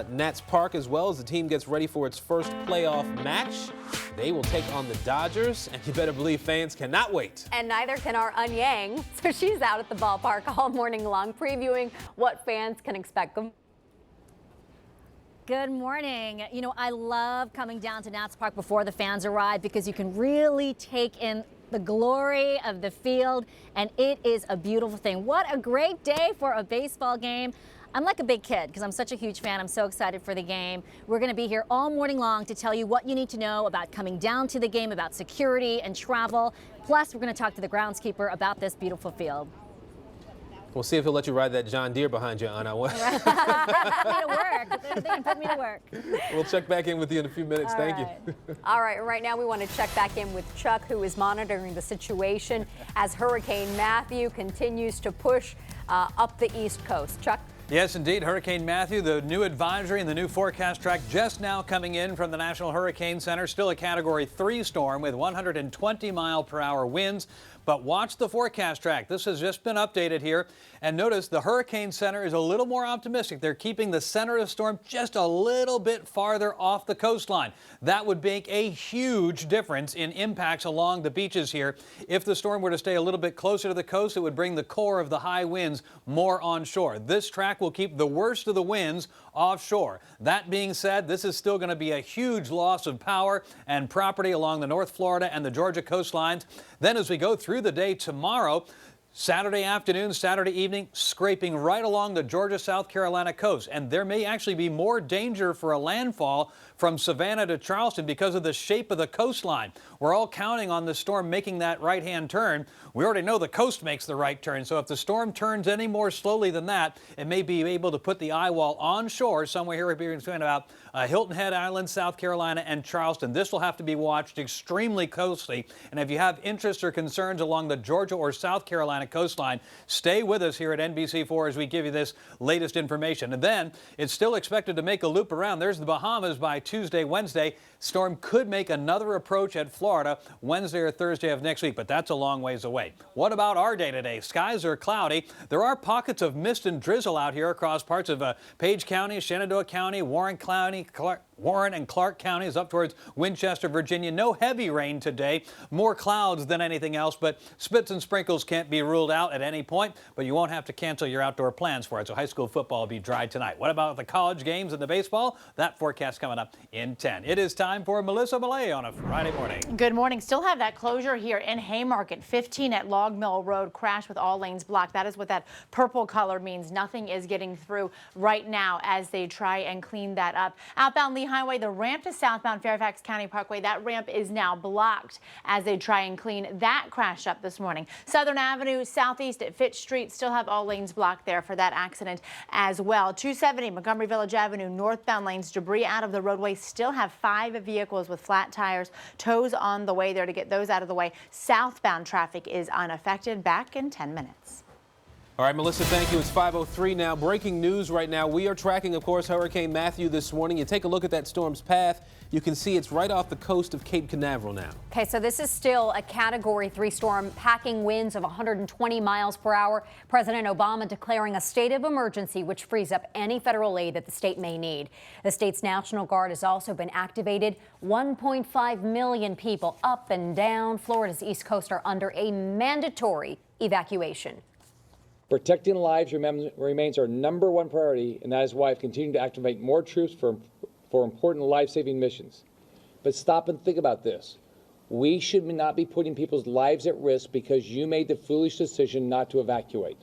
Nats Park, as well as the team gets ready for its first playoff match. They will take on the Dodgers, and you better believe fans cannot wait. And neither can our Un Yang, so she's out at the ballpark all morning long previewing what fans can expect. Good morning. You know, I love coming down to Nats Park before the fans arrive because you can really take in the glory of the field, and it is a beautiful thing. What a great day for a baseball game. I'm like a big kid because I'm such a huge fan. I'm so excited for the game. We're going to be here all morning long to tell you what you need to know about coming down to the game, about security and travel. Plus, we're going to talk to the groundskeeper about this beautiful field. We'll see if he'll let you ride that John Deere behind you, Anna. Put me to work. They can put me to work. We'll check back in with you in a few minutes. Thank you. All right, right now we want to check back in with Chuck, who is monitoring the situation as Hurricane Matthew continues to push up the East Coast. Chuck? Yes, indeed. Hurricane Matthew, the new advisory and the new forecast track just now coming in from the National Hurricane Center. Still a Category 3 storm with 120-mile-per-hour winds. But watch the forecast track. This has just been updated here. And notice the Hurricane Center is a little more optimistic. They're keeping the center of the storm just a little bit farther off the coastline. That would make a huge difference in impacts along the beaches here. If the storm were to stay a little bit closer to the coast, it would bring the core of the high winds more onshore. This track will keep the worst of the winds offshore. That being said, this is still going to be a huge loss of power and property along the North Florida and the Georgia coastlines. Then as we go through the day tomorrow, Saturday afternoon, Saturday evening, scraping right along the Georgia-South Carolina coast. And there may actually be more danger for a landfall from Savannah to Charleston because of the shape of the coastline. We're all counting on the storm making that right-hand turn. We already know the coast makes the right turn, so if the storm turns any more slowly than that, it may be able to put the eye wall onshore somewhere here between about Hilton Head Island, South Carolina, and Charleston. This will have to be watched extremely closely. And if you have interest or concerns along the Georgia or South Carolina coastline, stay with us here at NBC4 as we give you this latest information. And then it's still expected to make a loop around. There's the Bahamas by Tuesday, Wednesday. Storm could make another approach at Florida Wednesday or Thursday of next week, but that's a long ways away. What about our day today? Skies are cloudy. There are pockets of mist and drizzle out here across parts of Page County, Shenandoah County, Warren and Clark counties up towards Winchester, Virginia. No heavy rain today. More clouds than anything else, but spits and sprinkles can't be ruled out at any point, but you won't have to cancel your outdoor plans for it. So high school football will be dry tonight. What about the college games and the baseball? That forecast coming up in 10. It is time for Melissa Millay on a Friday morning. Good morning. Still have that closure here in Haymarket. 15 at Log Mill Road. Crash with all lanes blocked. That is what that purple color means. Nothing is getting through right now as they try and clean that up. Outbound Lee Highway, the ramp to southbound Fairfax County Parkway, that ramp is now blocked as they try and clean that crash up this morning. Southern Avenue southeast at Fitch Street, still have all lanes blocked there for that accident as well. 270 Montgomery Village Avenue, northbound lanes, debris out of the roadway. Still have 5 vehicles with flat tires, tows on the way there to get those out of the way. Southbound traffic is unaffected. Back in 10 minutes. All right, Melissa, thank you. It's 5:03 now. Breaking news right now. We are tracking, of course, Hurricane Matthew this morning. You take a look at that storm's path. You can see it's right off the coast of Cape Canaveral now. Okay, so this is still a Category 3 storm, packing winds of 120 miles per hour. President Obama declaring a state of emergency, which frees up any federal aid that the state may need. The state's National Guard has also been activated. 1.5 million people up and down Florida's East Coast are under a mandatory evacuation. Protecting lives remains our number one priority, and that is why I've continued to activate more troops for important life-saving missions. But stop and think about this. We should not be putting people's lives at risk because you made the foolish decision not to evacuate.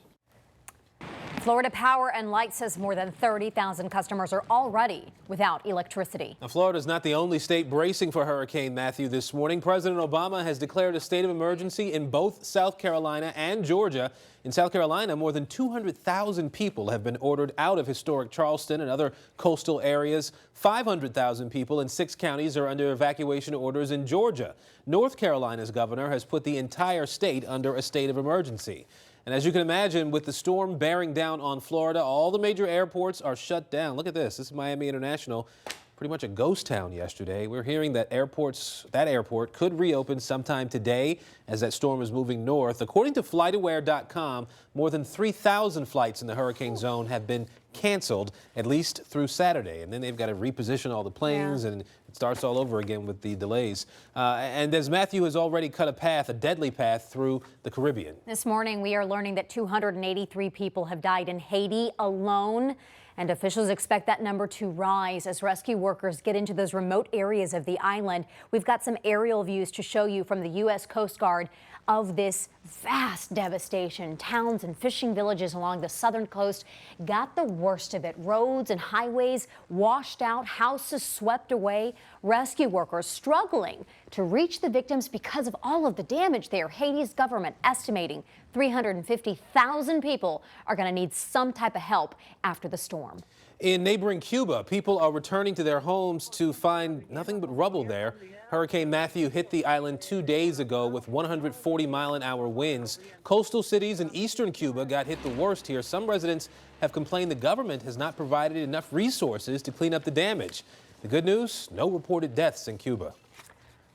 Florida Power and Light says more than 30,000 customers are already without electricity. Now, Florida is not the only state bracing for Hurricane Matthew this morning. President Obama has declared a state of emergency in both South Carolina and Georgia. In South Carolina, more than 200,000 people have been ordered out of historic Charleston and other coastal areas. 500,000 people in 6 counties are under evacuation orders in Georgia. North Carolina's governor has put the entire state under a state of emergency. And as you can imagine, with the storm bearing down on Florida, all the major airports are shut down. Look at this. This is Miami International. Pretty much a ghost town yesterday. We're hearing that that airport could reopen sometime today as that storm is moving north. According to FlightAware.com, more than 3,000 flights in the hurricane zone have been canceled at least through Saturday. And then they've got to reposition all the planes, and it starts all over again with the delays. And as Matthew has already cut a path, a deadly path through the Caribbean. This morning, we are learning that 283 people have died in Haiti alone. And officials expect that number to rise as rescue workers get into those remote areas of the island. We've got some aerial views to show you from the U.S. Coast Guard of this vast devastation. Towns and fishing villages along the southern coast got the worst of it. Roads and highways washed out, houses swept away. Rescue workers struggling to reach the victims because of all of the damage there. Haiti's government estimating 350,000 people are going to need some type of help after the storm. In neighboring Cuba, people are returning to their homes to find nothing but rubble there. Hurricane Matthew hit the island 2 days ago with 140-mile-an-hour winds. Coastal cities in eastern Cuba got hit the worst here. Some residents have complained the government has not provided enough resources to clean up the damage. The good news, no reported deaths in Cuba.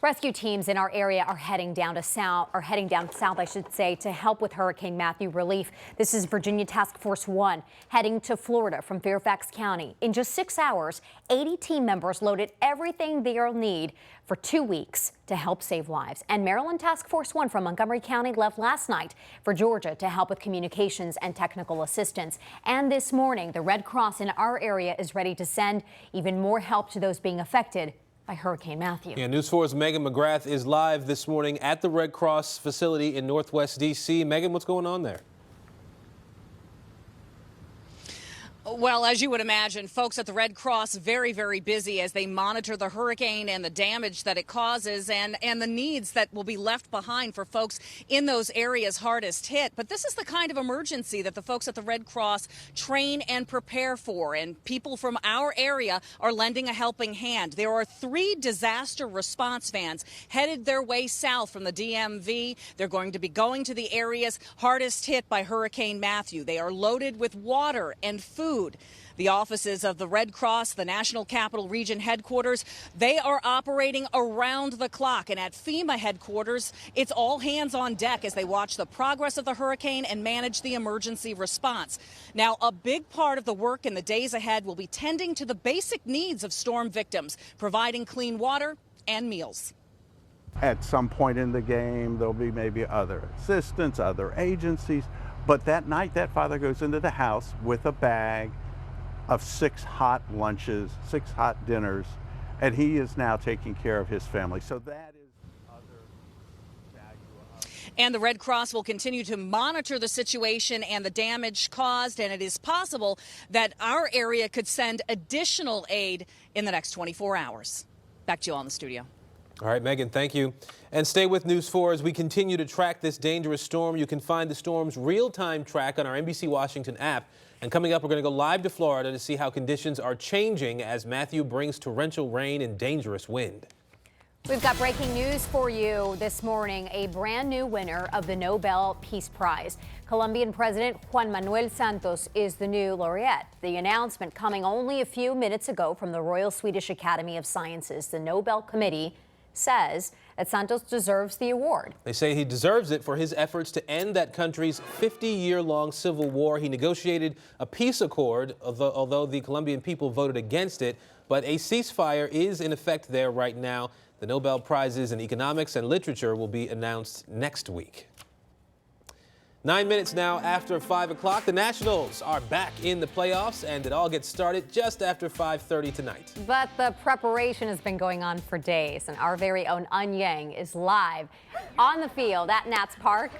Rescue teams in our area are heading down south, I should say, to help with Hurricane Matthew relief. This is Virginia Task Force 1 heading to Florida from Fairfax County. In just 6 hours, 80 team members loaded everything they'll need for 2 weeks to help save lives. And Maryland Task Force 1 from Montgomery County left last night for Georgia to help with communications and technical assistance. And this morning, the Red Cross in our area is ready to send even more help to those being affected by Hurricane Matthew. Yeah, News 4's Megan McGrath is live this morning at the Red Cross facility in Northwest D.C. Megan, what's going on there? Well, as you would imagine, folks at the Red Cross very, very busy as they monitor the hurricane and the damage that it causes and the needs that will be left behind for folks in those areas hardest hit. But this is the kind of emergency that the folks at the Red Cross train and prepare for, and people from our area are lending a helping hand. There are 3 disaster response vans headed their way south from the DMV. They're going to be going to the areas hardest hit by Hurricane Matthew. They are loaded with water and food. The offices of the Red Cross, the National Capital Region headquarters, they are operating around the clock. And at FEMA headquarters, it's all hands on deck as they watch the progress of the hurricane and manage the emergency response. Now, a big part of the work in the days ahead will be tending to the basic needs of storm victims, providing clean water and meals. At some point in the game, there'll be maybe other assistants, other agencies. But that night, that father goes into the house with a bag of 6 hot lunches, 6 hot dinners, and he is now taking care of his family. So that is other value. And the Red Cross will continue to monitor the situation and the damage caused, and it is possible that our area could send additional aid in the next 24 hours. Back to you all in the studio. All right, Megan, thank you. And stay with News 4 as we continue to track this dangerous storm. You can find the storm's real-time track on our NBC Washington app. And coming up, we're going to go live to Florida to see how conditions are changing as Matthew brings torrential rain and dangerous wind. We've got breaking news for you this morning. A brand new winner of the Nobel Peace Prize. Colombian President Juan Manuel Santos is the new laureate. The announcement coming only a few minutes ago from the Royal Swedish Academy of Sciences. The Nobel Committee says that Santos deserves the award. They say he deserves it for his efforts to end that country's 50-year-long civil war. He negotiated a peace accord, although the Colombian people voted against it. But a ceasefire is in effect there right now. The Nobel Prizes in economics and literature will be announced next week. 9 minutes now after 5 o'clock. The Nationals are back in the playoffs, and it all gets started just after 5:30 tonight. But the preparation has been going on for days, and our very own Un Yang is live on the field at Nats Park.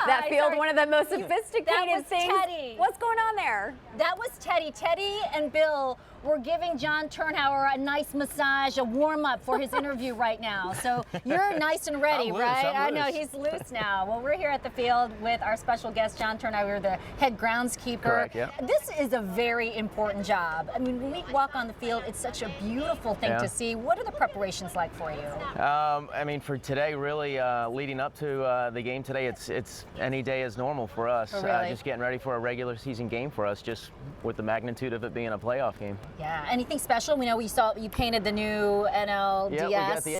That field, one of the most sophisticated things. Teddy. What's going on there? That was Teddy. Teddy and Bill were giving John Turnhauer a nice massage, a warm-up for his interview right now. So you're nice and ready, right? I know, he's loose now. Well, we're here at the field with our special guest, John Turnhauer, the head groundskeeper. Correct, yeah. This is a very important job. I mean, when we walk on the field, it's such a beautiful thing to see. What are the preparations like for you? I mean, for today, really leading up to the game today, it's any day as normal for us. Oh, really? Just getting ready for a regular season game for us, just with the magnitude of it being a playoff game. Yeah. Anything special? We know you painted the new NLDS. Yeah, we got the